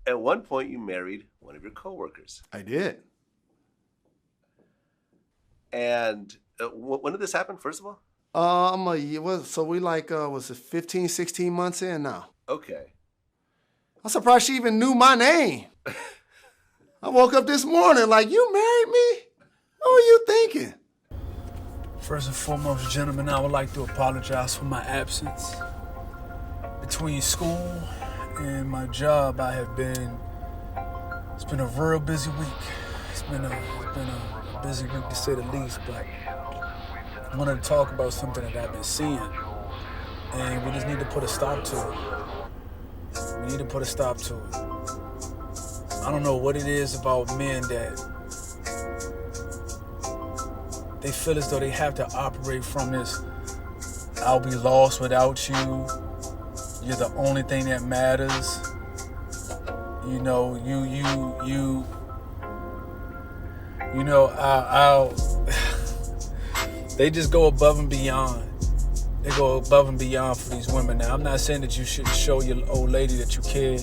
At one point, you married one of your coworkers. I did. And when did this happen, first of all? I'm a year, so we was it 15, 16 months in now. Okay. I'm surprised she even knew my name. I woke up this morning like, you married me? What were you thinking? First and foremost, gentlemen, I would like to apologize for my absence. Between school and my job, it's been a real busy week. It's been a busy week to say the least, but I wanted to talk about something that I've been seeing, and we just need to put a stop to it. We need to put a stop to it. I don't know what it is about men that they feel as though they have to operate from this, I'll be lost without you. You're the only thing that matters. You know, I'll they just go above and beyond. They go above and beyond for these women. Now, I'm not saying that you shouldn't show your old lady that you care.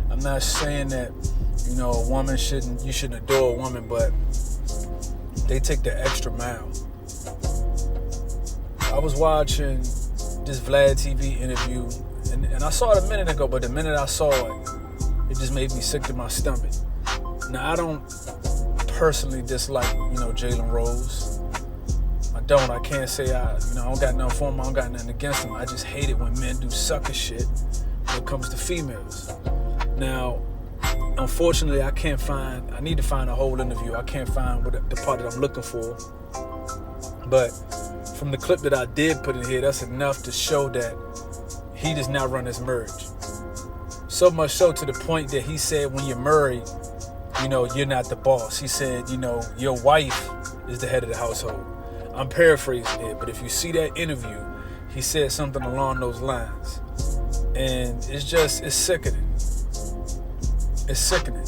I'm not saying that, a woman you shouldn't adore a woman, but they take the extra mile. I was watching this Vlad TV interview, and I saw it a minute ago, but the minute I saw it, it just made me sick to my stomach. Now, I don't personally dislike, Jalen Rose. I can't say I don't got nothing for him, I don't got nothing against him. I just hate it when men do sucker shit when it comes to females. Now, unfortunately, I need to find a whole interview. I can't find the part that I'm looking for. But from the clip that I did put in here, that's enough to show that he does not run his marriage. So much so to the point that he said when you're married, you're not the boss. He said, your wife is the head of the household. I'm paraphrasing it, but if you see that interview, he said something along those lines. And it's sickening. It's sickening.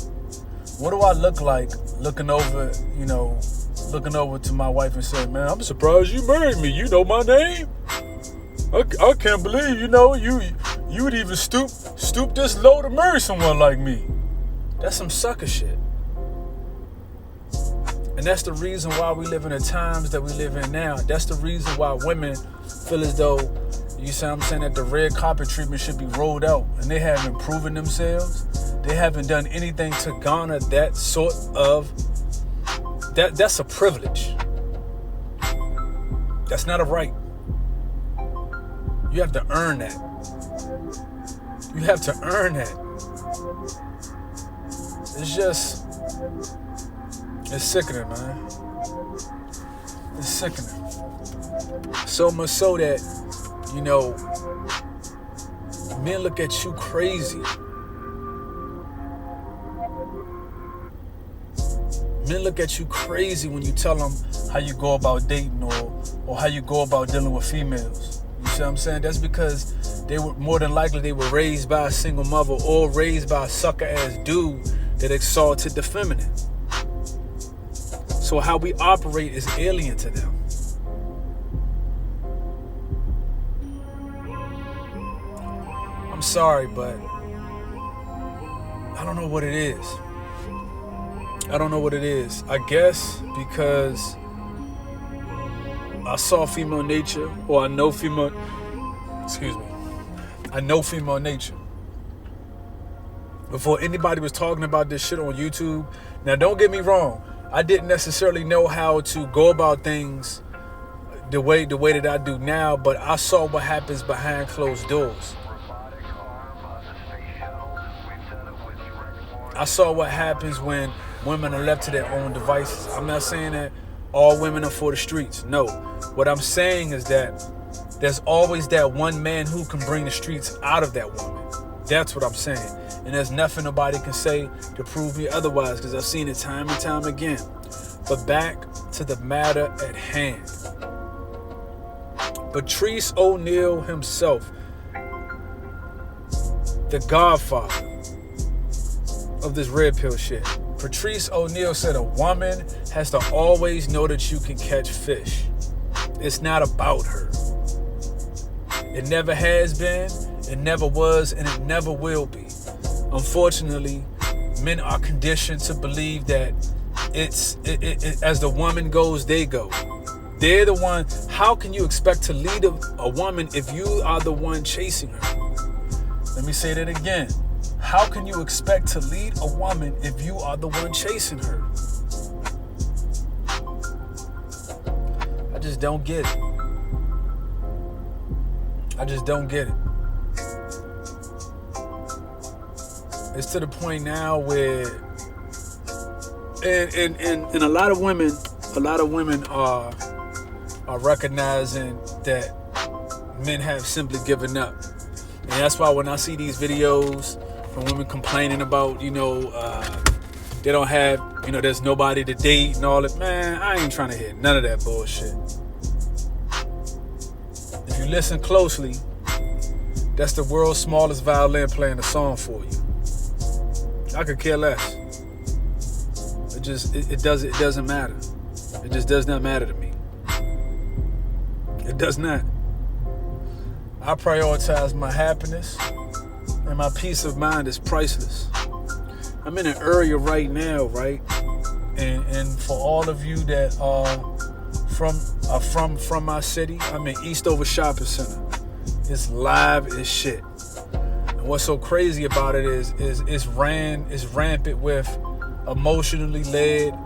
What do I look like looking over to my wife and saying, man, I'm surprised you married me. You know my name? I can't believe, you would even stoop this low to marry someone like me. That's some sucker shit. And that's the reason why we live in the times that we live in now. That's the reason why women feel as though, that the red carpet treatment should be rolled out. And they haven't proven themselves. They haven't done anything to garner that sort of, that's a privilege. That's not a right. You have to earn that. You have to earn that. It's sickening, man. It's sickening. So much so that, men look at you crazy. Men look at you crazy when you tell them how you go about dating or how you go about dealing with females. You see what I'm saying? That's because they were more than likely they were raised by a single mother or raised by a sucker-ass dude that exalted the feminine. So how we operate is alien to them. I'm sorry, but I don't know what it is. I don't know what it is. I guess because I saw female nature, or I know female nature. Before anybody was talking about this shit on YouTube. Now, don't get me wrong. I didn't necessarily know how to go about things the way that I do now, but I saw what happens behind closed doors. I saw what happens when women are left to their own devices. I'm not saying that all women are for the streets. No. What I'm saying is that there's always that one man who can bring the streets out of that woman. That's what I'm saying. And there's nothing nobody can say to prove me otherwise, because I've seen it time and time again. But back to the matter at hand. Patrice O'Neal himself, the godfather of this red pill shit. Patrice O'Neal said a woman has to always know that you can catch fish. It's not about her. It never has been, it never was, and it never will be. Unfortunately, men are conditioned to believe that as the woman goes, they go. They're the one. How can you expect to lead a woman if you are the one chasing her? Let me say that again. How can you expect to lead a woman if you are the one chasing her? I just don't get it. I just don't get it. It's to the point now where, and a lot of women are recognizing that men have simply given up. And that's why when I see these videos from women complaining about, they don't have, there's nobody to date and all that, man, I ain't trying to hear none of that bullshit. If you listen closely, that's the world's smallest violin playing a song for you. I could care less. It doesn't matter. It just does not matter to me. It does not. I prioritize my happiness, and my peace of mind is priceless. I'm in an area right now, right? And for all of you that are from my city, I'm in Eastover Shopping Center. It's live as shit. And what's so crazy about it is it's rampant with emotionally led,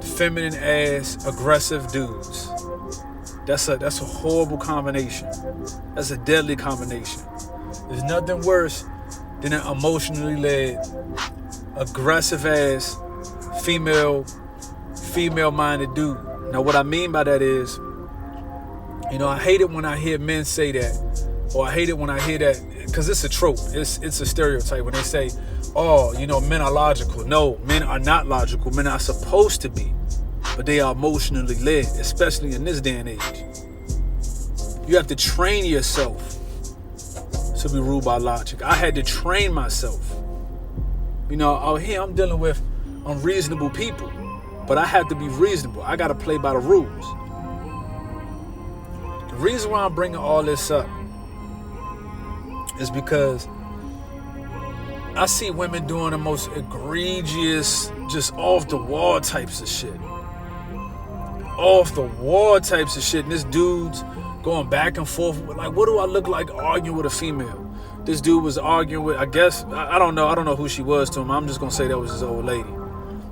feminine ass, aggressive dudes. That's a horrible combination. That's a deadly combination. There's nothing worse than an emotionally led, aggressive ass, female-minded dude. Now, what I mean by that is, I hate it when I hear men say that, or I hate it when I hear that, because it's a trope. It's a stereotype when they say, oh, men are logical. No, men are not logical. Men are supposed to be, but they are emotionally led, especially in this day and age. You have to train yourself to be ruled by logic. I had to train myself. Out here I'm dealing with unreasonable people, but I have to be reasonable. I got to play by the rules. The reason why I'm bringing all this up is because I see women doing the most egregious, just off the wall types of shit. Off the wall types of shit. And this dude's going back and forth with, like, what do I look like arguing with a female? This dude was arguing with, I guess, I don't know who she was to him. I'm just going to say that was his old lady.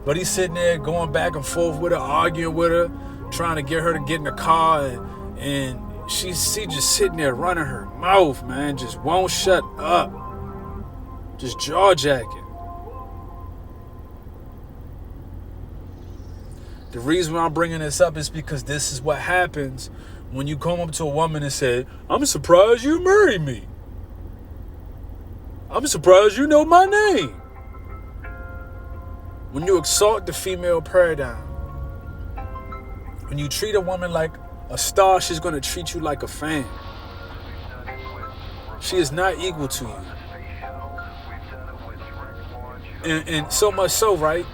But he's sitting there going back and forth with her, arguing with her, trying to get her to get in the car. And she's just sitting there running her mouth, man. Just won't shut up. Just jaw-jacking. The reason why I'm bringing this up is because this is what happens when you come up to a woman and say, I'm surprised you married me. I'm surprised you know my name. When you exalt the female paradigm, when you treat a woman like a star, she's going to treat you like a fan. She is not equal to you. And so much so, right?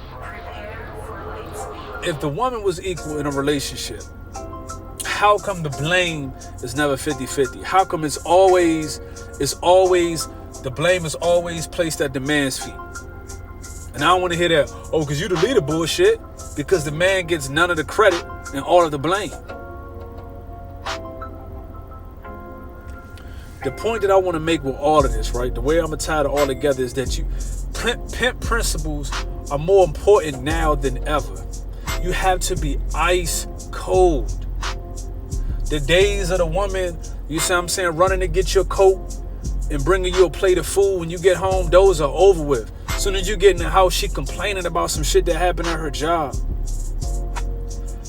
If the woman was equal in a relationship, how come the blame is never 50-50? How come it's always the blame is always placed at the man's feet? And I don't want to hear that, oh, because you the leader bullshit, because the man gets none of the credit and all of the blame. The point that I want to make with all of this, right, the way I'm going to tie it all together is that pimp principles are more important now than ever. You have to be ice cold. The days of the woman, you see what I'm saying, running to get your coat and bringing you a plate of food when you get home, those are over with. As soon as you get in the house, she complaining about some shit that happened at her job.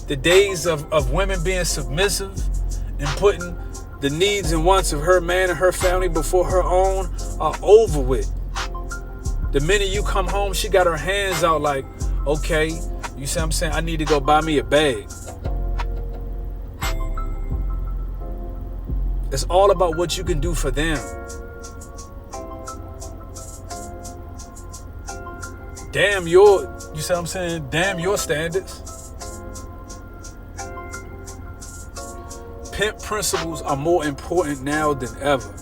The days of women being submissive and putting the needs and wants of her man and her family before her own are over with. The minute you come home, she got her hands out like, okay, you see what I'm saying, I need to go buy me a bag. It's all about what you can do for them. Damn you see what I'm saying? Damn your standards. Pimp principles are more important now than ever.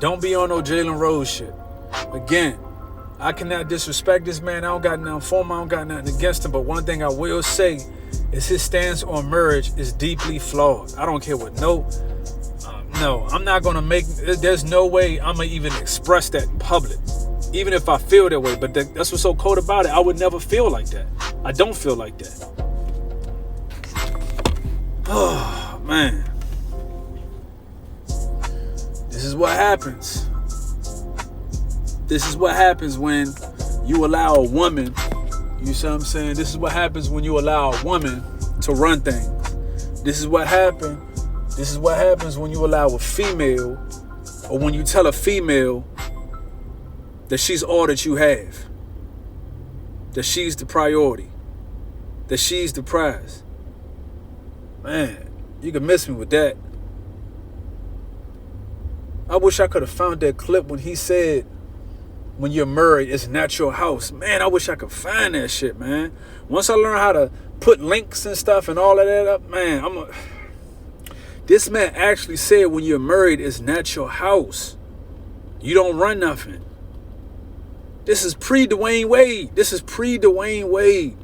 Don't be on no Jalen Rose shit. Again, I cannot disrespect this man. I don't got nothing for him. I don't got nothing against him. But one thing I will say is his stance on marriage is deeply flawed. I don't care what no, I'm not going to make, there's no way I'm going to even express that in public. Even if I feel that way. But that's what's so cold about it. I would never feel like that. I don't feel like that. Oh, man. This is what happens. This is what happens when you allow a woman, you see what I'm saying? This is what happens when you allow a woman to run things. This is what happens. This is what happens when you allow a female, or when you tell a female that she's all that you have, that she's the priority, that she's the prize. Man, you can miss me with that. I wish I could have found that clip when he said, when you're married, it's not your house. Man, I wish I could find that shit, man. Once I learn how to put links and stuff and all of that up, man, this man actually said when you're married, it's not your house. You don't run nothing. This is pre-Dwayne Wade. This is pre-Dwayne Wade.